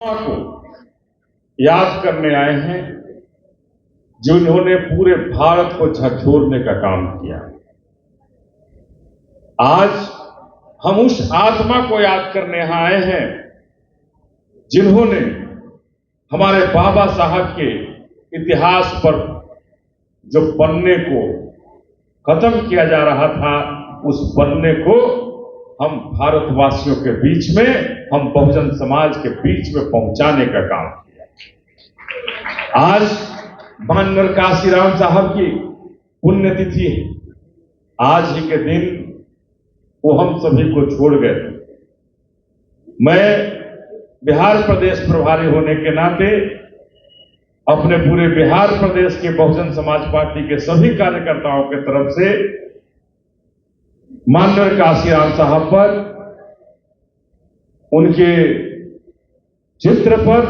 को याद करने आए हैं जिन्होंने पूरे भारत को झकझोरने का काम किया। आज हम उस आत्मा को याद करने यहाँ आए हैं जिन्होंने हमारे बाबा साहब के इतिहास पर जो पन्ने को खत्म किया जा रहा था, उस पन्ने को हम भारतवासियों के बीच में, हम बहुजन समाज के बीच में पहुंचाने का काम किया। आज माननीय काशीराम साहब की पुण्यतिथि है। आज ही के दिन वो हम सभी को छोड़ गए थे। मैं बिहार प्रदेश प्रभारी होने के नाते अपने पूरे बिहार प्रदेश के बहुजन समाज पार्टी के सभी कार्यकर्ताओं के तरफ से माननीय काशीराम साहब पर, उनके चित्र पर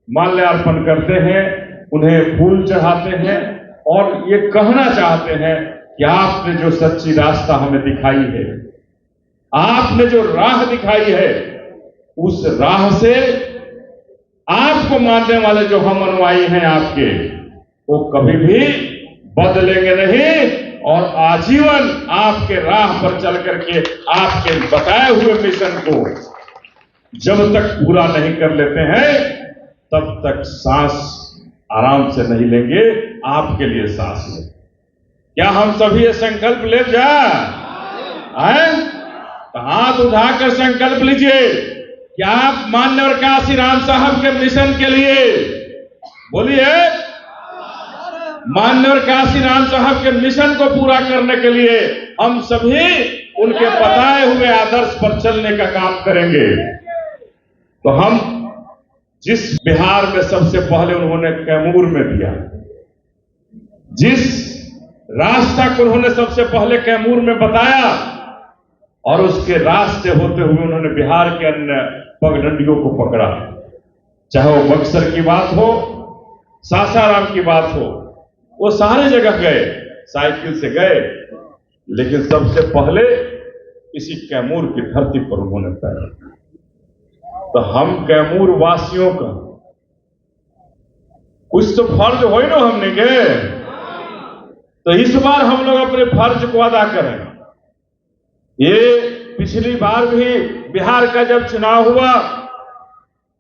माल्यार्पण करते हैं, उन्हें फूल चढ़ाते हैं और ये कहना चाहते हैं कि आपने जो सच्ची रास्ता हमें दिखाई है, आपने जो राह दिखाई है, उस राह से आपको मानने वाले जो हम अनुयायी हैं आपके, वो कभी भी बदलेंगे नहीं और आजीवन आपके राह पर चल करके आपके बताए हुए मिशन को जब तक पूरा नहीं कर लेते हैं तब तक सांस आराम से नहीं लेंगे। आपके लिए सांस लें। क्या हम सभी ये संकल्प ले जाए? तो हाथ उठाकर संकल्प लीजिए कि आप माननीय काशीराम साहब के मिशन के लिए बोलिए, माननीय काशीराम साहब के मिशन को पूरा करने के लिए हम सभी उनके बताए हुए आदर्श पर चलने का काम करेंगे। तो हम जिस बिहार में सबसे पहले उन्होंने कैमूर में दिया, जिस रास्ता को उन्होंने सबसे पहले कैमूर में बताया और उसके रास्ते होते हुए उन्होंने बिहार के अन्य पगडंडियों को पकड़ा, चाहे वो बक्सर की बात हो, सासाराम की बात हो, वो सारे जगह गए, साइकिल से गए, लेकिन सबसे पहले इसी कैमूर की धरती पर उन्होंने पैर रखा। तो हम कैमूर वासियों का कुछ तो फर्ज हो ना हमने के, तो इस बार हम लोग अपने फर्ज को अदा करें। ये पिछली बार भी बिहार का जब चुनाव हुआ,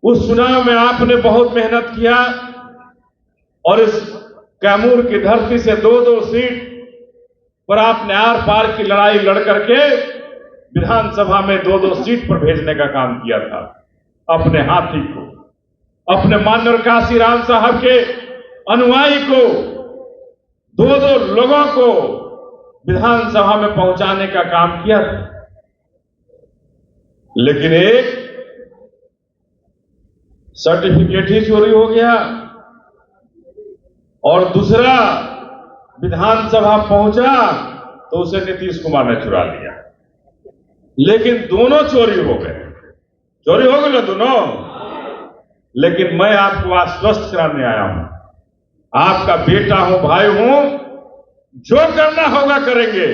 उस चुनाव में आपने बहुत मेहनत किया और इस कैमूर की धरती से 2-2 सीट पर आपने आर पार की लड़ाई लड़ करके विधानसभा में 2-2 सीट पर भेजने का काम किया था। अपने हाथी को, अपने माननीय काशीराम साहब के अनुयायी को, 2-2 लोगों को विधानसभा में पहुंचाने का काम किया था। लेकिन एक सर्टिफिकेट ही चोरी हो गया और दूसरा विधानसभा पहुंचा तो उसे नीतीश कुमार ने चुरा लिया। लेकिन दोनों चोरी हो गए, चोरी हो गए दोनों। लेकिन मैं आपको आश्वस्त कराने आया हूं, आपका बेटा हूं, भाई हूं, जो करना होगा करेंगे,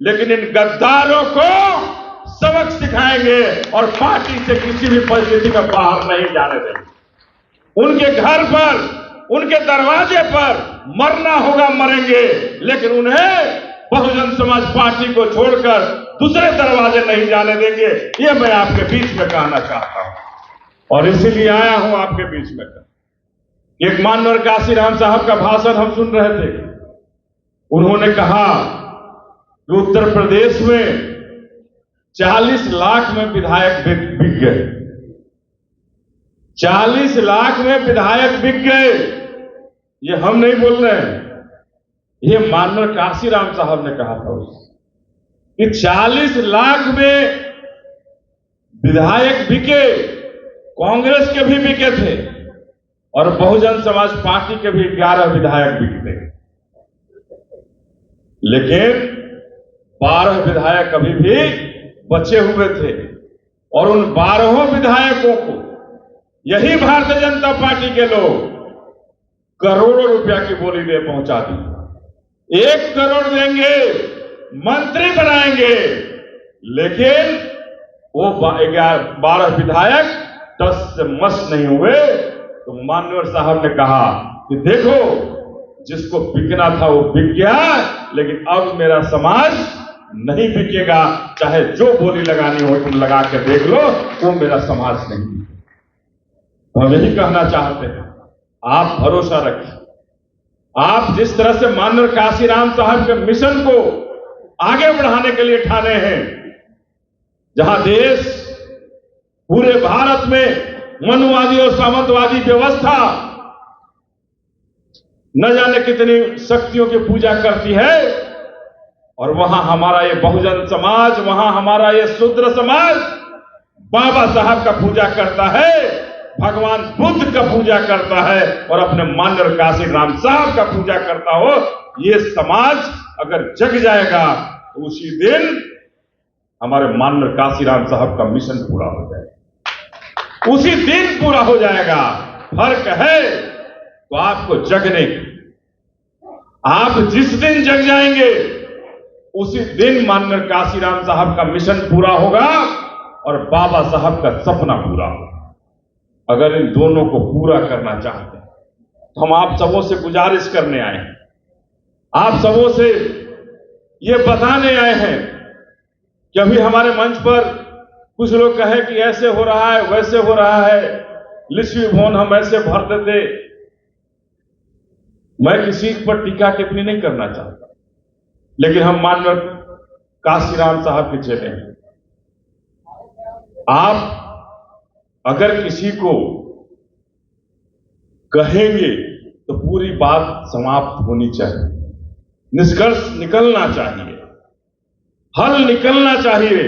लेकिन इन गद्दारों को सबक सिखाएंगे और पार्टी से किसी भी परिस्थिति में बाहर नहीं जाने देंगे। उनके घर पर, उनके दरवाजे पर मरना होगा मरेंगे, लेकिन उन्हें बहुजन समाज पार्टी को छोड़कर दूसरे दरवाजे नहीं जाने देंगे। ये मैं आपके बीच में कहना चाहता हूं और इसीलिए आया हूं आपके बीच में। एक माननीय काशीराम साहब का भाषण हम सुन रहे थे। उन्होंने कहा कि उत्तर प्रदेश में 40 लाख में विधायक बिक गए, 40 लाख में विधायक बिक गए। ये हम नहीं बोल रहे हैं, ये माननीय काशीराम साहब ने कहा था कि 40 लाख में विधायक बिके। कांग्रेस के भी बिके थे और बहुजन समाज पार्टी के भी 11 विधायक बिकते, लेकिन 12 विधायक अभी भी बचे हुए थे और उन 12 विधायकों को यही भारतीय जनता पार्टी के लोग करोड़ों रुपया की बोली दे पहुंचा दी। 1 करोड़ देंगे, मंत्री बनाएंगे, लेकिन वो 12 विधायक टस से मस नहीं हुए तो मान्यवर साहब ने कहा कि देखो, जिसको बिकना था वो बिक गया, लेकिन अब मेरा समाज नहीं बिकेगा, चाहे जो बोली लगानी हो तुम लगा के देख लो, वो मेरा समाज नहीं बिकेगा। तो हम यही कहना चाहते हैं, आप भरोसा रखिए। आप जिस तरह से माननीय काशीराम साहब के मिशन को आगे बढ़ाने के लिए ठाने हैं, जहां देश पूरे भारत में मनुवादी और सामंतवादी व्यवस्था न जाने कितनी शक्तियों की पूजा करती है, और वहां हमारा ये बहुजन समाज, वहां हमारा ये शूद्र समाज बाबा साहब का पूजा करता है, भगवान बुद्ध का पूजा करता है, और अपने माननीय काशीराम साहब का पूजा करता हो। ये समाज अगर जग जाएगा तो उसी दिन हमारे माननीय काशीराम साहब का मिशन पूरा हो जाएगा, उसी दिन पूरा हो जाएगा। फर्क है तो आपको जगने की, आप जिस दिन जग जाएंगे उसी दिन माननीय काशीराम साहब का मिशन पूरा होगा और बाबा साहब का सपना पूरा होगा। अगर इन दोनों को पूरा करना चाहते हैं तो हम आप सबों से गुजारिश करने आए हैं, आप सबों से ये बताने आए हैं कि अभी हमारे मंच पर कुछ लोग कहे कि ऐसे हो रहा है, वैसे हो रहा है, लिस्वी भवन हम ऐसे भर देते। मैं किसी पर टीका टिप्पणी नहीं करना चाहता, लेकिन हम माननीय काशीराम साहब के चेले हैं। आप अगर किसी को कहेंगे तो पूरी बात समाप्त होनी चाहिए, निष्कर्ष निकलना चाहिए, हल निकलना चाहिए,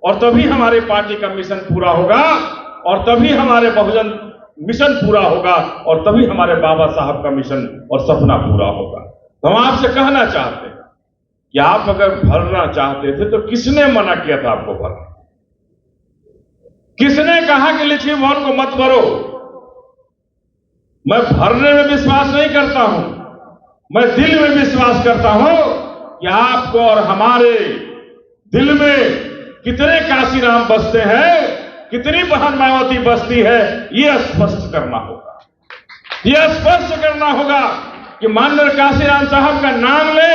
और तभी हमारे पार्टी का मिशन पूरा होगा, और तभी हमारे बहुजन मिशन पूरा होगा, और तभी हमारे बाबा साहब का मिशन और सपना पूरा होगा। तो हम आपसे कहना चाहते हैं कि आप अगर भरना चाहते थे तो किसने मना किया था आपको भरना? किसने कहा कि लिच्छवी भवन को मत भरो? मैं भरने में विश्वास नहीं करता हूं, मैं दिल में विश्वास करता हूं कि आपको और हमारे दिल में कितने काशीराम बसते हैं, कितनी बहन मायावती बसती है, यह स्पष्ट करना होगा। यह स्पष्ट करना होगा कि माननीय काशीराम साहब का नाम ले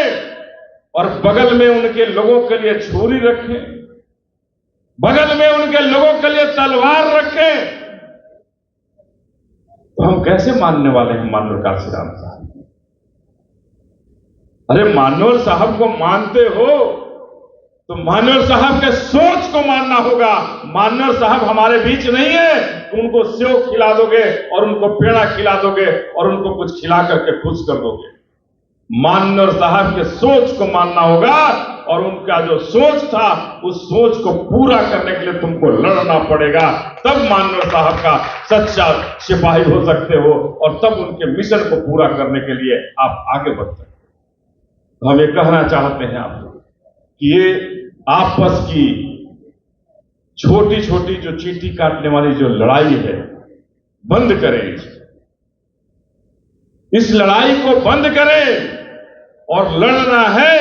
और बगल में उनके लोगों के लिए छुरी रखें, बगल में उनके लोगों के लिए तलवार रखें, तो हम कैसे मानने वाले हैं माननीय काशीराम साहब? अरे माननीय साहब को मानते हो तो माननीय साहब के सोच को मानना होगा। माननीय साहब हमारे बीच नहीं है तो उनको सेव खिला दोगे और उनको पेड़ा खिला दोगे और उनको कुछ खिला करके खुश कर दोगे। माननीय साहब के सोच को मानना होगा, और उनका जो सोच था उस सोच को पूरा करने के लिए तुमको लड़ना पड़ेगा, तब माननीय साहब का सच्चा सिपाही हो सकते हो, और तब उनके मिशन को पूरा करने के लिए आप आगे बढ़ सकते हो। हम ये कहना चाहते हैं आपको कि ये आपस की छोटी छोटी जो चींटी काटने वाली जो लड़ाई है, बंद करें। इस लड़ाई को बंद करें, और लड़ना है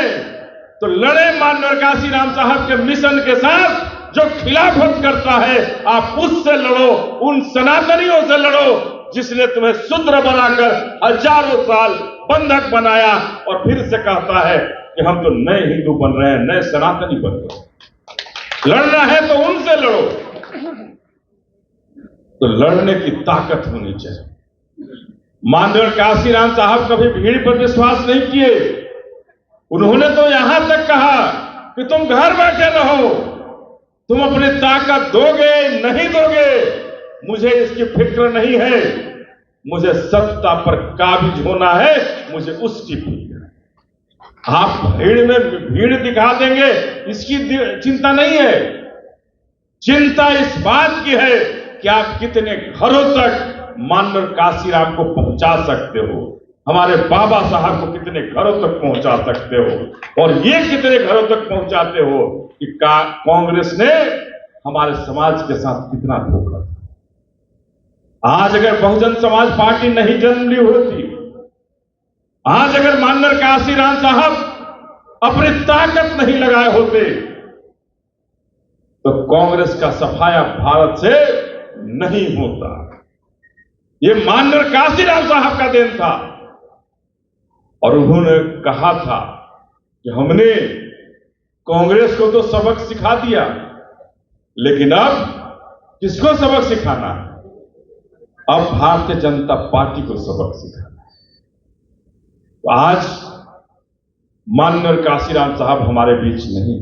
तो लड़े माननीय काशीराम साहब के मिशन के साथ। जो खिलाफत करता है आप उससे लड़ो, उन सनातनियों से लड़ो जिसने तुम्हें शूद्र बनाकर हजारों साल बंधक बनाया, और फिर से कहता है कि हम तो नए हिंदू बन रहे हैं, नए सनातनी बन रहे हैं। लड़ना है तो उनसे लड़ो। तो लड़ने की ताकत होनी चाहिए। माननीय काशीराम साहब कभी भीड़ पर विश्वास नहीं किए। उन्होंने तो यहां तक कहा कि तुम घर बैठे रहो, तुम अपनी ताकत दोगे नहीं दोगे, मुझे इसकी फिक्र नहीं है, मुझे सत्ता पर काबिज होना है, मुझे उसकी फिक्र है। आप भीड़ में भीड़ दिखा देंगे इसकी चिंता नहीं है, चिंता इस बात की है कि आप कितने घरों तक माननीय काशीराम को पहुंचा सकते हो, हमारे बाबा साहब को कितने घरों तक पहुंचा सकते हो, और ये कितने घरों तक पहुंचाते हो कि कांग्रेस ने हमारे समाज के साथ कितना धोखा। आज अगर बहुजन समाज पार्टी नहीं जन्म ली होती, आज अगर माननीय काशीराम साहब अपनी ताकत नहीं लगाए होते, तो कांग्रेस का सफाया भारत से नहीं होता। ये माननीय काशीराम साहब का देन था और उन्होंने कहा था कि हमने कांग्रेस को तो सबक सिखा दिया, लेकिन अब किसको सबक सिखाना है? अब भारतीय जनता पार्टी को सबक सिखाना है। तो आज माननीय काशीराम साहब हमारे बीच नहीं,